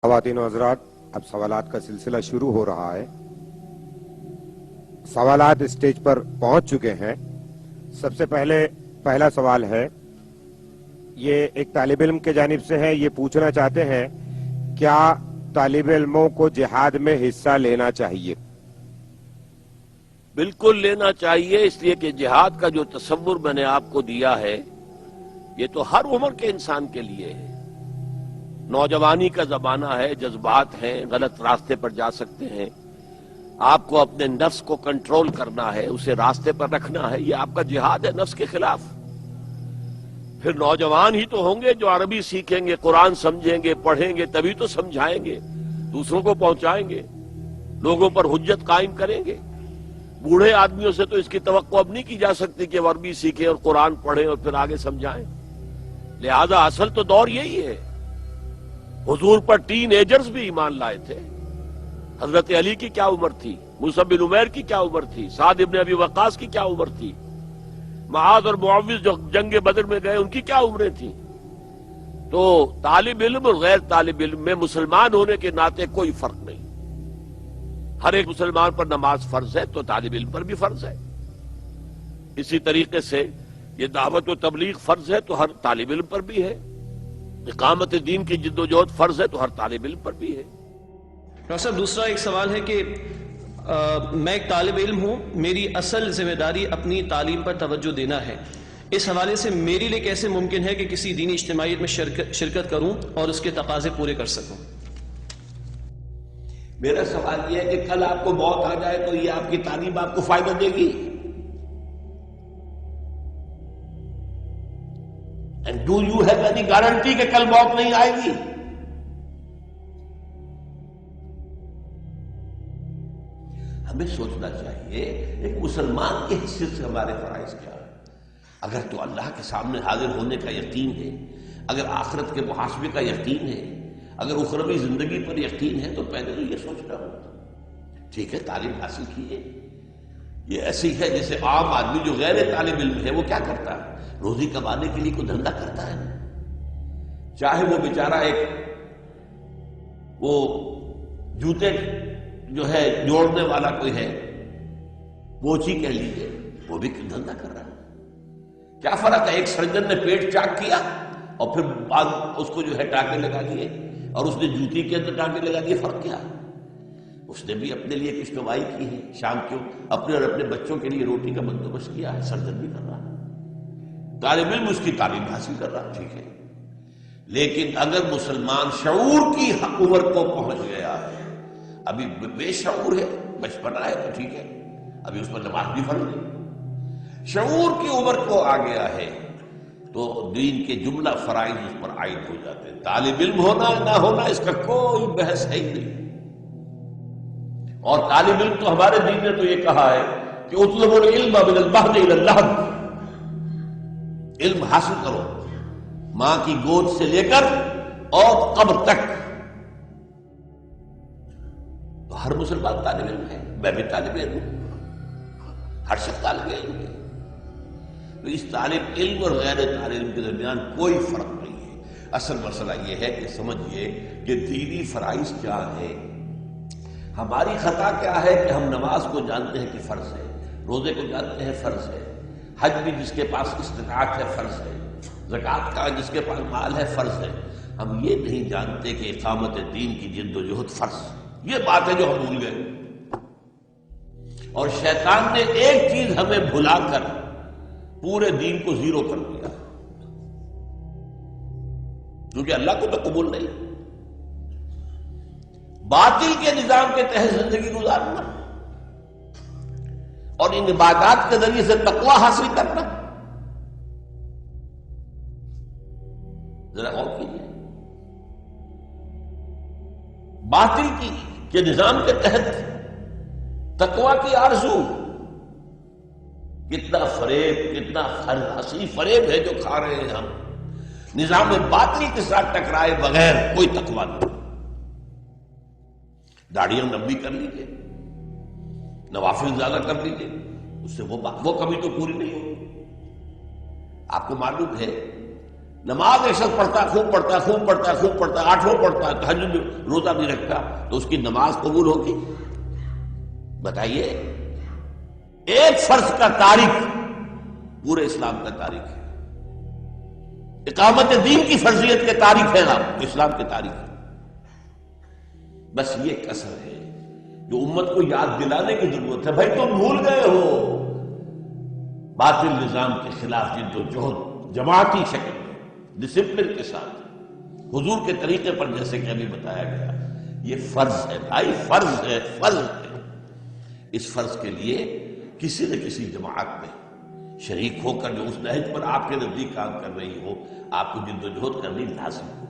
خواتین و حضرات، اب سوالات کا سلسلہ شروع ہو رہا ہے۔ سوالات اسٹیج پر پہنچ چکے ہیں۔ سب سے پہلا سوال ہے، یہ ایک طالب علم کے جانب سے ہے۔ یہ پوچھنا چاہتے ہیں کیا طالب علموں کو جہاد میں حصہ لینا چاہیے؟ بالکل لینا چاہیے، اس لیے کہ جہاد کا جو تصور میں نے آپ کو دیا ہے یہ تو ہر عمر کے انسان کے لیے ہے۔ نوجوانی کا زمانہ ہے، جذبات ہیں، غلط راستے پر جا سکتے ہیں، آپ کو اپنے نفس کو کنٹرول کرنا ہے، اسے راستے پر رکھنا ہے، یہ آپ کا جہاد ہے نفس کے خلاف۔ پھر نوجوان ہی تو ہوں گے جو عربی سیکھیں گے، قرآن سمجھیں گے، پڑھیں گے، تبھی تو سمجھائیں گے، دوسروں کو پہنچائیں گے، لوگوں پر حجت قائم کریں گے۔ بوڑھے آدمیوں سے تو اس کی توقع اب نہیں کی جا سکتی کہ وہ عربی سیکھیں اور قرآن پڑھیں اور پھر آگے سمجھائیں۔ لہذا اصل تو دور یہی ہے۔ حضور پر ٹین ایجرز بھی ایمان لائے تھے۔ حضرت علی کی کیا عمر تھی، موسیٰ بن عمیر کی کیا عمر تھی، سعد ابن ابی وقاص کی کیا عمر تھی، معاذ اور معوذ جو جنگ بدر میں گئے ان کی کیا عمریں تھیں۔ تو طالب علم اور غیر طالب علم میں مسلمان ہونے کے ناطے کوئی فرق نہیں۔ ہر ایک مسلمان پر نماز فرض ہے تو طالب علم پر بھی فرض ہے۔ اسی طریقے سے یہ دعوت و تبلیغ فرض ہے تو ہر طالب علم پر بھی ہے۔ اقامت دین کی جد و جہد فرض ہے تو ہر طالب علم پر بھی ہے۔ ڈاکٹر صاحب، دوسرا ایک سوال ہے کہ میں ایک طالب علم ہوں، میری اصل ذمہ داری اپنی تعلیم پر توجہ دینا ہے۔ اس حوالے سے میرے لیے کیسے ممکن ہے کہ کسی دینی اجتماعیت میں شرکت کروں اور اس کے تقاضے پورے کر سکوں؟ میرا سوال یہ ہے کہ کل آپ کو موت آ جائے تو یہ آپ کی تعلیم آپ کو فائدہ دے گی؟ And do you have any guarantee کہ کل موت نہیں آئے گی؟ ہمیں سوچنا چاہیے ایک مسلمان کی حیثیت سے ہمارے فرائض کیا ہے۔ اگر تو اللہ کے سامنے حاضر ہونے کا یقین ہے، اگر آخرت کے محاسبے کا یقین ہے، اگر اخروی زندگی پر یقین ہے تو پہلے تو یہ سوچنا ہوتا۔ ٹھیک ہے، تعلیم حاصل کیے، یہ ایسی ہے جیسے عام آدمی جو غیر طالب علم ہے وہ کیا کرتا ہے، روزی کمانے کے لیے کوئی دھندا کرتا ہے، چاہے وہ بیچارہ ایک وہ جوتے جو ہے جوڑنے والا کوئی ہے، بوچی کہہ لیجیے، وہ بھی دھندا کر رہا ہے۔ کیا فرق ہے، ایک سرجن نے پیٹ چاک کیا اور پھر بعد اس کو جو ہے ٹانکے لگا دیے، اور اس نے جوتی کے اندر ٹانکے لگا دیے، فرق کیا؟ اس نے بھی اپنے لیے کچھ کمائی کی ہے، شام کو اپنے اور اپنے بچوں کے لیے روٹی کا بندوبست کیا ہے، سرجن بھی کر رہا ہے، طالب علم اس کی تعلیم حاصل کر رہا ہے، ٹھیک ہے۔ لیکن اگر مسلمان شعور کی عمر کو پہنچ گیا ہے، ابھی بے شعور ہے، بچپنا ہے تو ٹھیک ہے، ابھی اس پر نماز بھی فرض نہیں، شعور کی عمر کو آ گیا ہے تو دین کے جملہ فرائض اس پر عائد ہو جاتے ہیں۔ طالب علم ہونا نہ ہونا اس کا کوئی بحث ہے ہی نہیں۔ اور طالب علم تو ہمارے دین نے تو یہ کہا ہے کہ اطلبوا العلم من المہد الی اللحد، علم حاصل کرو ماں کی گود سے لے کر اور قبر تک۔ تو ہر مسلمان طالب علم ہے، میں بھی طالب علم ہوں، ہر شخص طالب علم ہے۔ تو اس طالب علم اور غیر طالب علم کے درمیان کوئی فرق نہیں ہے۔ اصل مسئلہ یہ ہے کہ سمجھئے کہ دینی فرائض کیا ہے۔ ہماری خطا کیا ہے کہ ہم نماز کو جانتے ہیں کہ فرض ہے، روزے کو جانتے ہیں فرض ہے، حج بھی جس کے پاس استطاعت ہے فرض ہے، زکوٰۃ کا جس کے پاس مال ہے فرض ہے، ہم یہ نہیں جانتے کہ اقامت دین کی جد و جہد فرض ہے۔ یہ بات ہے جو ہم بھول گئے، اور شیطان نے ایک چیز ہمیں بھلا کر پورے دین کو زیرو کر دیا، کیونکہ اللہ کو تو قبول نہیں، باطل کے نظام کے تحت زندگی گزارنا اور ان عبادات کے ذریعے سے تقویٰ حاصل کرنا، ذرا غور کیجیے، باطل کے نظام کے تحت تقویٰ کی آرزو، کتنا فریب، کتنا ہنسی فریب ہے جو کھا رہے ہیں ہم، نظام باطل کے ساتھ ٹکرائے بغیر کوئی تقویٰ نہیں۔ داڑیاں لمبی کر لیجیے، نوافل زیادہ کر لیجیے، اس سے وہ کمی تو پوری نہیں ہوگی۔ آپ کو معلوم ہے نماز ایک شخص پڑھتا ہے، خوب پڑھتا ہے، خوب پڑھتا ہے، خوب پڑھتا ہے، 8 پڑھتا ہے، تہجد روزہ بھی رکھتا، تو اس کی نماز قبول ہوگی؟ بتائیے. ایک فرض کا تارک پورے اسلام کا تارک ہے. اقامت دین کی فرضیت کے تارک ہے آپ، اسلام کے تارک ہے. بس یہ کسر ہے جو امت کو یاد دلانے کی ضرورت ہے. بھائی تم بھول گئے ہو باطل نظام کے خلاف جد و جہد جماعتی شکل میں ڈسپلن کے ساتھ حضور کے طریقے پر، جیسے کہ ابھی بتایا گیا. یہ فرض ہے بھائی، فرض ہے، فرض ہے. اس فرض کے لیے کسی نہ کسی جماعت میں شریک ہو کر جو اس نہج پر آپ کے نزدیک کام کر رہی ہو، آپ کو جد و جہد کرنی لازم ہو.